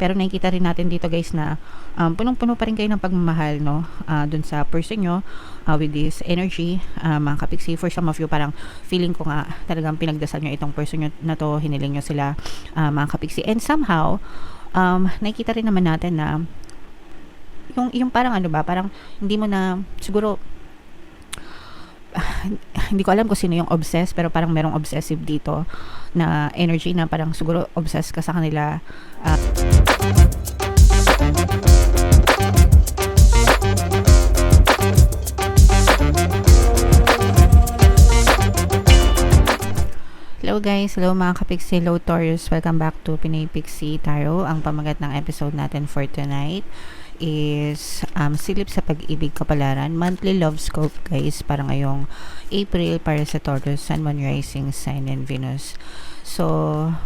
Pero nakikita rin natin dito guys na punong-puno pa rin kayo ng pagmamahal, no? Dun sa person nyo, with this energy, mga kapiksi. For some of you, parang feeling ko nga talagang pinagdasal nyo itong person nyo na to, hiniling nyo sila, mga kapiksi. And somehow, nakikita rin naman natin na yung parang ano ba, parang hindi mo na siguro hindi ko alam kung sino yung obsessed, pero parang merong obsessive dito na energy na parang siguro obsessed ka sa kanila. Hello guys, hello mga kapiksi, hello Taurus, welcome back to Pinay Pixie Tarot. Ang pamagat ng episode natin for tonight is silip sa pag-ibig kapalaran, monthly love scope guys, para ngayong April para sa Taurus, Sun, Moon, Rising, Sign, and Venus. So,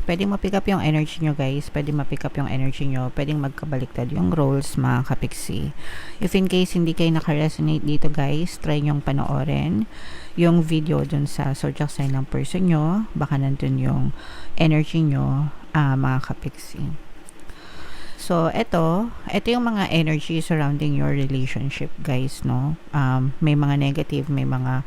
pwedeng ma-pick up yung energy nyo guys, pwedeng ma-pick up yung energy nyo, pwedeng magkabaliktad yung roles mga kapiksi. If in case hindi kayo naka-resonate dito guys, try nyong panoorin yung video dun sa zodiac sign ng person nyo, baka nandun yung energy nyo, mga kapiksi. So, ito yung mga energy surrounding your relationship, guys, no? May mga negative, may mga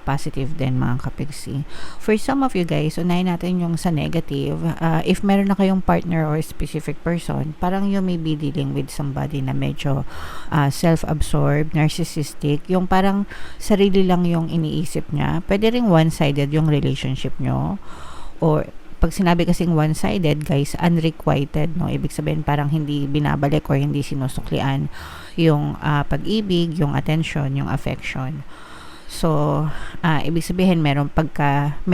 positive din, mga kapiksi. For some of you guys, unahin natin yung sa negative. If meron na kayong partner or specific person, parang you may be dealing with somebody na medyo self-absorbed, narcissistic, yung parang sarili lang yung iniisip niya. Pwede ring one-sided yung relationship nyo, or pag sinabi kasing one-sided, guys, unrequited, no? Ibig sabihin parang hindi binabalik or hindi sinusuklian yung pag-ibig, yung attention, yung affection. So, ibig sabihin may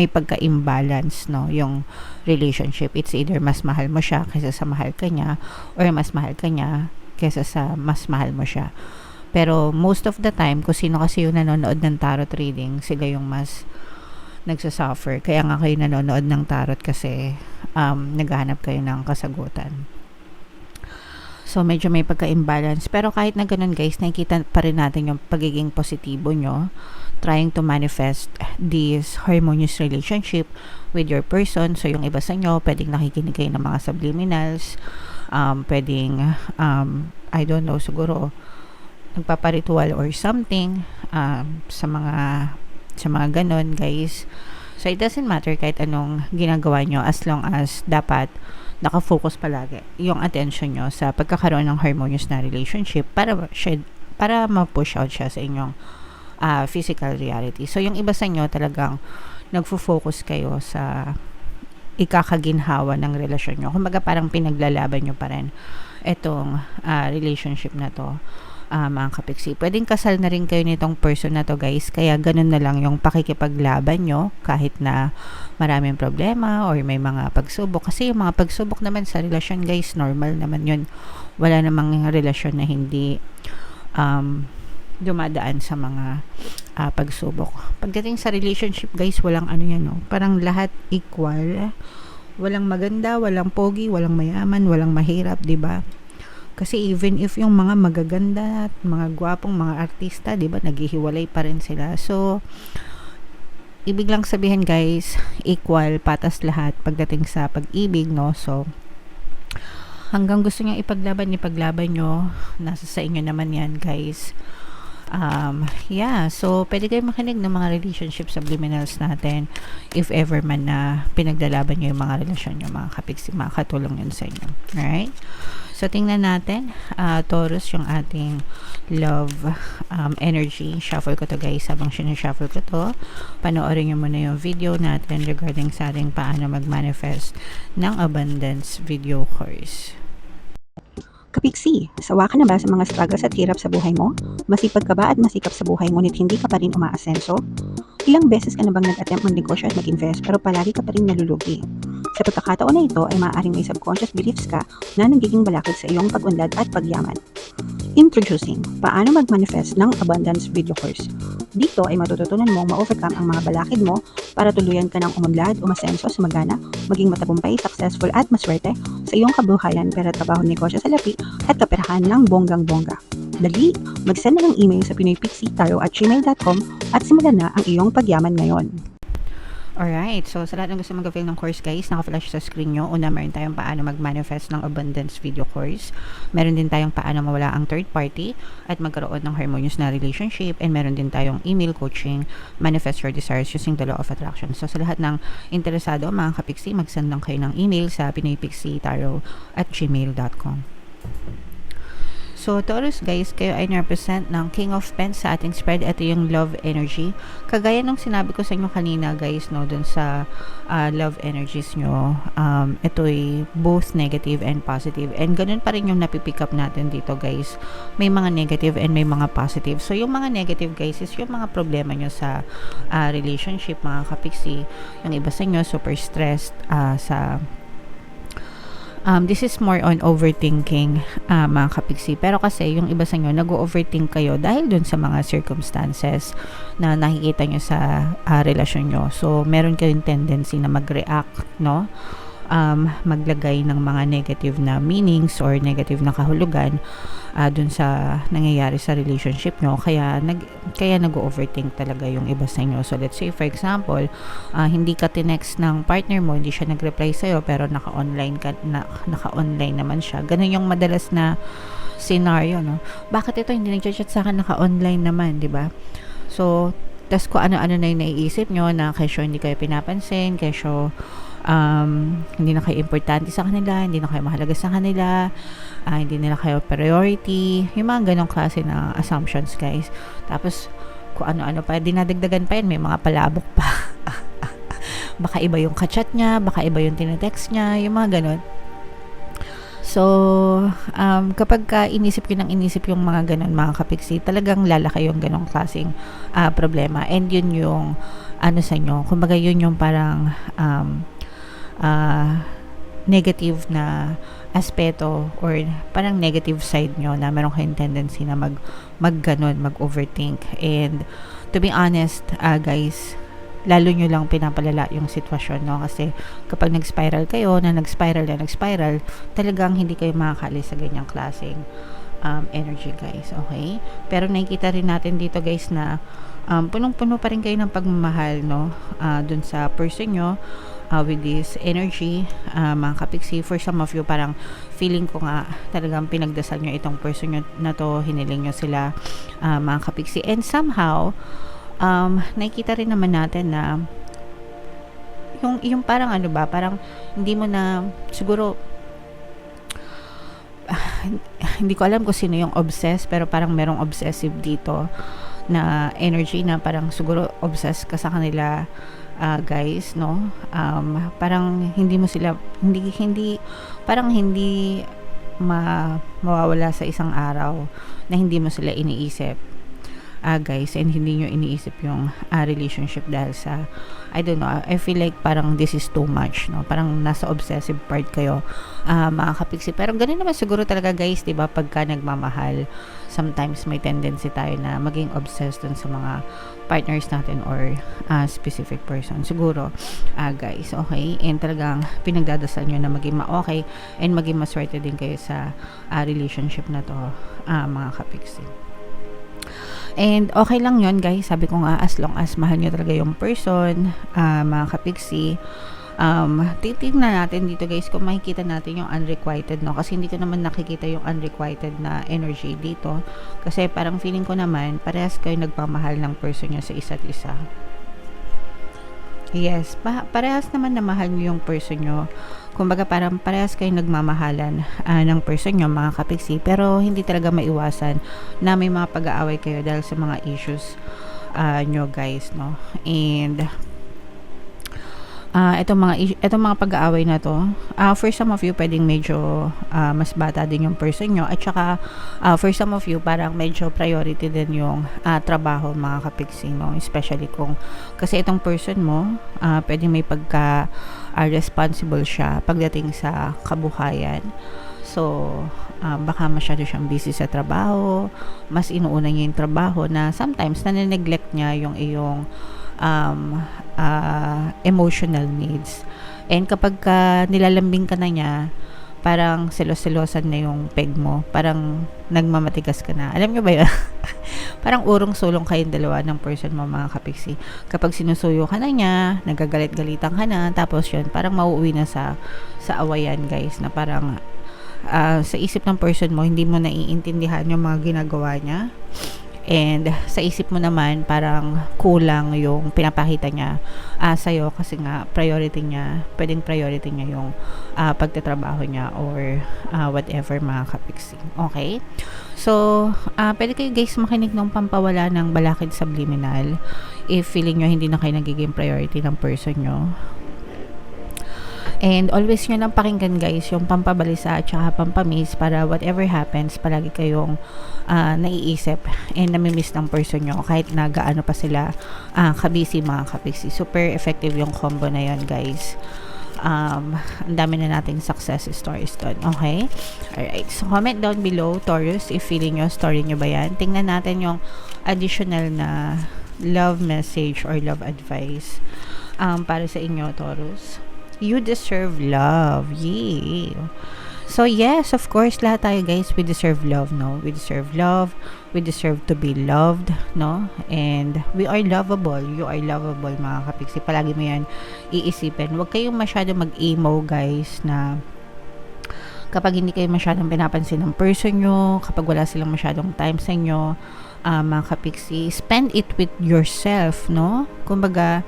pagka-imbalance, no? Yung relationship. It's either mas mahal mo siya kaysa sa mahal ka niya, or mas mahal ka niya kaysa sa mas mahal mo siya. Pero most of the time, kung sino kasi yung nanonood ng tarot reading, sila yung mas nagsasuffer. Kaya nga kayo nanonood ng tarot kasi naghahanap kayo ng kasagutan. So, medyo may pagka-imbalance. Pero kahit na ganun guys, nakikita pa rin natin yung pagiging positibo nyo, trying to manifest this harmonious relationship with your person. So, yung iba sa inyo, pwedeng nakikinig kayo ng mga subliminals, pwedeng, I don't know, siguro, nagpaparitual or something, sa mga ganon guys. So it doesn't matter kahit anong ginagawa nyo, as long as dapat nakafocus palagi yung attention nyo sa pagkakaroon ng harmonious na relationship para ma-push out siya sa inyong physical reality. So yung iba sa inyo talagang nagfo-focus kayo sa ikakaginhawa ng relasyon nyo. Kumbaga parang pinaglalaban nyo pa rin itong relationship na to, mga kapiksi. Pwedeng kasal na rin kayo nitong person na to guys, kaya ganun na lang yung pakikipaglaban nyo kahit na maraming problema or may mga pagsubok, kasi yung mga pagsubok naman sa relasyon guys, normal naman yun. Wala namang relasyon na hindi dumadaan sa mga pagsubok. Pagdating sa relationship guys, walang ano yan, no? Parang lahat equal, walang maganda, walang pogi, walang mayaman, walang mahirap, diba? Kasi even if yung mga magaganda at mga gwapong mga artista, di ba, naghihiwalay pa rin sila. So, ibig lang sabihin guys, equal, patas lahat pagdating sa pag-ibig, no? So, hanggang gusto niya ipaglaban nyo, nasa sa inyo naman yan guys. So, pwede kayo makinig ng mga relationship subliminals natin if ever man na pinaglalaban nyo yung mga relasyon nyo, mga kapiksi, makakatulong yun sa inyo. Alright? So, tingnan natin, Taurus, yung ating love energy. Shuffle ko to guys. Habang sinushuffle ko to, panoorin nyo muna yung video natin regarding sa ating paano mag-manifest ng abundance video course. Kapiksi, sawa ka na ba sa mga struggles at hirap sa buhay mo? Masipag ka ba at masikap sa buhay ngunit hindi ka pa rin umaasenso? Ilang beses ka na bang nag-attempt mag-negosyo at mag-invest pero palagi ka pa rin nalulugi? Sa pagkakataon na ito ay maaaring may subconscious beliefs ka na nagiging balakid sa iyong pag-unlad at pagyaman. Introducing, paano mag-manifest ng abundance video course. Dito ay matututunan mong ma-overcome ang mga balakid mo para tuluyan ka ng umunlad, umasenso, sumagana, maging matagumpay, successful at maswerte sa iyong kabuhayan, pera, trabaho, negosyo, salapi at kaperahan ng bonggang-bongga. Dali, mag-send na ng email sa pinoypixie@gmail.com at simulan na ang iyong pagyaman ngayon. Alright, so sa lahat ng gusto mag-avail ng course guys, naka-flash sa screen nyo. Una, meron tayong paano mag-manifest ng abundance video course. Meron din tayong paano mawala ang third party at magkaroon ng harmonious na relationship. And meron din tayong email coaching, manifest your desires using the law of attraction. So sa lahat ng interesado, mga kapiksi, mag-send lang kayo ng email sa pinoypixitarot@gmail.com. So, Taurus guys, kayo ay represent ng King of Pens sa ating spread. Ito yung love energy. Kagaya nung sinabi ko sa inyo kanina guys, no, dun sa love energies nyo, ito ay both negative and positive. And ganun pa rin yung napipick up natin dito guys. May mga negative and may mga positive. So, yung mga negative guys is yung mga problema nyo sa relationship, mga kapiksi. Yung iba sa inyo super stressed sa this is more on overthinking, mga kapiksi. Pero kasi, yung iba sa inyo, nag-overthink kayo dahil dun sa mga circumstances na nakikita nyo sa relasyon nyo. So, meron kayong tendency na mag-react, no? Maglagay ng mga negative na meanings or negative na kahulugan dun sa nangyayari sa relationship nyo. Kaya nag-overthink talaga yung iba sa inyo. So, let's say, for example, hindi ka tinext ng partner mo, hindi siya nag-reply sa'yo, pero naka-online naman siya. Ganun yung madalas na scenario, no? Bakit ito hindi nag-chat sa akin, naka-online naman, di ba? So, tas kung ano-ano na yung naiisip nyo na kesyo hindi kayo pinapansin, kesyo hindi na kayo importante sa kanila, hindi na kayo mahalaga sa kanila, hindi nila kayo priority, yung mga ganong klase na assumptions guys. Tapos kung ano-ano pa, dinadagdagan pa yan, may mga palabok pa. Baka iba yung kachat niya, baka iba yung tinetext niya, yung mga ganon. So, kapag inisip yung mga ganon, mga kapiksi, talagang lalaki yung ganong klaseng problema. And yun yung sa inyo, kumbaga yun yung parang negative na aspeto or parang negative side nyo na meron kayong tendency na mag-overthink. And to be honest, guys, lalo nyo lang pinapalala yung sitwasyon, no? Kasi kapag nag-spiral kayo, nag-spiral, talagang hindi kayo makakaalis sa ganyang klaseng energy, guys. Okay? Pero nakikita rin natin dito, guys, na punong-puno pa rin kayo ng pagmamahal, no? Dun sa person nyo, with this energy, mga kapiksi. For some of you, parang feeling ko nga talagang pinagdasal nyo itong person nyo na to, hiniling nyo sila, mga kapiksi. And somehow, nakikita rin naman natin na yung parang parang hindi mo na siguro hindi ko alam kung sino yung obsessed, pero parang merong obsessive dito na energy na parang siguro obsessed ka sa kanila, guys, no? Parang hindi mo sila parang hindi mawawala sa isang araw na hindi mo sila iniisip, guys, and hindi nyo iniisip yung relationship dahil sa I don't know, I feel like parang this is too much, no? Parang nasa obsessive part kayo, mga kapiksi. Pero ganun naman siguro talaga, guys, diba? Pagka nagmamahal, sometimes may tendency tayo na maging obsessed dun sa mga partners natin or specific person. Siguro, guys, okay? And talagang pinagdadasal nyo na maging ma-okay and maging maswerte din kayo sa relationship na to, mga kapiksi. And okay lang yun, guys. Sabi ko nga, as long as mahal nyo talaga yung person, mga kapiksi, titignan natin dito, guys, kung makikita natin yung unrequited, no? Kasi hindi ko naman nakikita yung unrequited na energy dito. Kasi parang feeling ko naman, parehas kayo nagpamahal ng person nyo sa isa't isa. Yes, parehas naman na mahal nyo yung person nyo. Kumbaga parang parehas kayong nagmamahalan ng person nyo, mga kapiksi. Pero hindi talaga maiwasan na may mga pag-aaway kayo dahil sa mga issues nyo, guys, no? And itong mga pag-aaway na to, for some of you pwedeng medyo mas bata din yung person nyo, at saka for some of you parang medyo priority din yung trabaho, mga kapiksi, no? Especially kung kasi itong person mo pwedeng may pagka responsible siya pagdating sa kabuhayan. So baka masyado siyang busy sa trabaho, mas inuuna niya yung trabaho na sometimes nane-neglect niya yung iyong emotional needs. And kapag nilalambing ka na niya, parang selos-selosan na yung peg mo. Parang nagmamatigas ka na. Alam nyo ba yun? parang urong-sulong kayong dalawa ng person mo, mga kapiksi. Kapag sinusuyo ka na niya, nagagalit-galitan ka na, tapos yun, parang mauuwi na sa awayan, guys, na parang sa isip ng person mo, hindi mo naiintindihan yung mga ginagawa niya. And sa isip mo naman, parang kulang yung pinapakita niya sa'yo, kasi nga pwedeng priority niya yung pagtatrabaho niya or whatever, mga kapiksi. Okay? So, pwede kayo guys makinig ng pampawala ng balakid subliminal if feeling nyo hindi na kayo nagiging priority ng person nyo. And always nyo lang pakinggan, guys, yung pampabalisa at saka pampamiss, para whatever happens, palagi kayong naiisip and namimiss ng person nyo kahit na gaano pa sila kabisi, mga kapiksi. Super effective yung combo na yon, guys. Ang dami na nating success stories doon. Okay? Alright. So, comment down below, Taurus, if feeling nyo, story nyo ba yan. Tingnan natin yung additional na love message or love advice para sa inyo, Taurus. You deserve love. Yay! So, yes, of course, lahat tayo, guys, we deserve love, no? We deserve love. We deserve to be loved, no? And we are lovable. You are lovable, mga kapiksi. Palagi mo yan iisipin. Huwag kayong masyado mag-emo, guys, na kapag hindi kayo masyadong pinapansin ng person nyo, kapag wala silang masyadong time sa inyo, mga kapiksi, spend it with yourself, no? Kumbaga,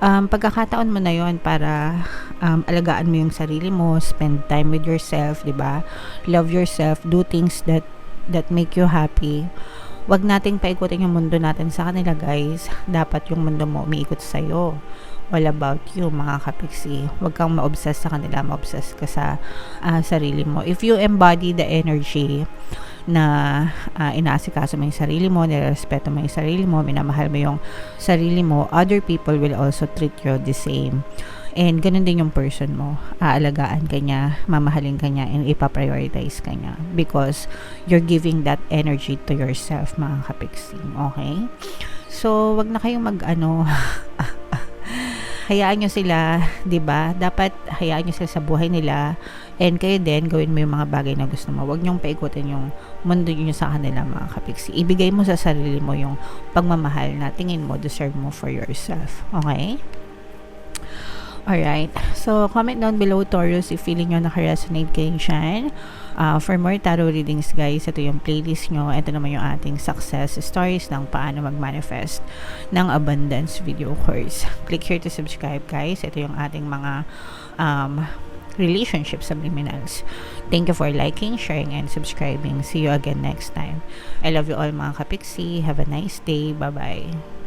pagkakataon mo na yon para alagaan mo yung sarili mo, spend time with yourself, 'di ba? Love yourself, do things that make you happy. Wag nating paikutin yung mundo natin sa kanila, guys. Dapat yung mundo mo umiikot sa iyo. All about you, mga kapiksi. Wag kang ma-obsess sa kanila, ma-obsess ka sa sarili mo. If you embody the energy na inaasikaso mo yung sarili mo, nirespeto mo yung sarili mo, minamahal mo yung sarili mo, other people will also treat you the same. And ganun din yung person mo. Aalagaan ka niya, mamahalin ka niya, and ipaprioritize ka niya. Because you're giving that energy to yourself, mga kapiksi. Okay? So, wag na kayong hayaan nyo sila, 'di ba? Dapat hayaan nyo sila sa buhay nila, and kayo din gawin mo yung mga bagay na gusto mo. Huwag nyong paikutin yung mundo nyo sa kanila, mga kapiksi. Ibigay mo sa sarili mo yung pagmamahal na tingin mo deserve mo for yourself. Okay? Alright. So, comment down below, Taurus, if feeling nyo naka-resonate kayo dyan. For more tarot readings, guys, ito yung playlist nyo. Ito naman yung ating success stories ng paano mag-manifest ng abundance video course. Click here to subscribe, guys. Ito yung ating mga relationship subliminals. Thank you for liking, sharing, and subscribing. See you again next time. I love you all, mga kapiksi. Have a nice day. Bye-bye.